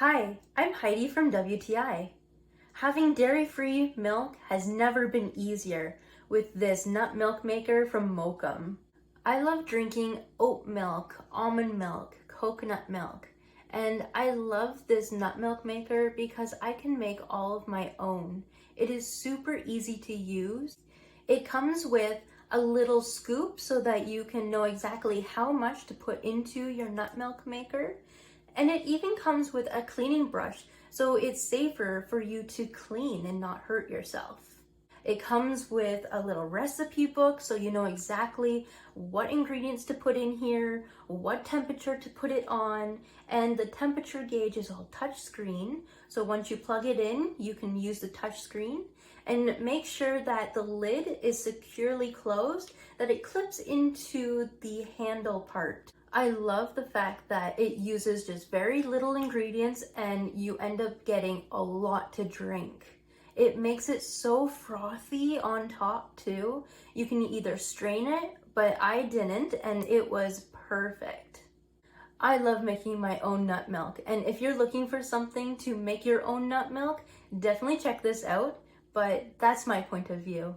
Hi, I'm Heidi from WTI. Having dairy-free milk has never been easier with this nut milk maker from MOKKOM. I love drinking oat milk, almond milk, coconut milk, and I love this nut milk maker because I can make all of my own. It is super easy to use. It comes with a little scoop so that you can know exactly how much to put into your nut milk maker. And it even comes with a cleaning brush, so it's safer for you to clean and not hurt yourself. It comes with a little recipe book, so you know exactly what ingredients to put in here, what temperature to put it on, and the temperature gauge is all touch screen. So once you plug it in, you can use the touch screen. And make sure that the lid is securely closed, that it clips into the handle part. I love the fact that it uses just very little ingredients and you end up getting a lot to drink. It makes it so frothy on top too. You can either strain it, but I didn't, and it was perfect. I love making my own nut milk, and if you're looking for something to make your own nut milk, definitely check this out, but that's my point of view.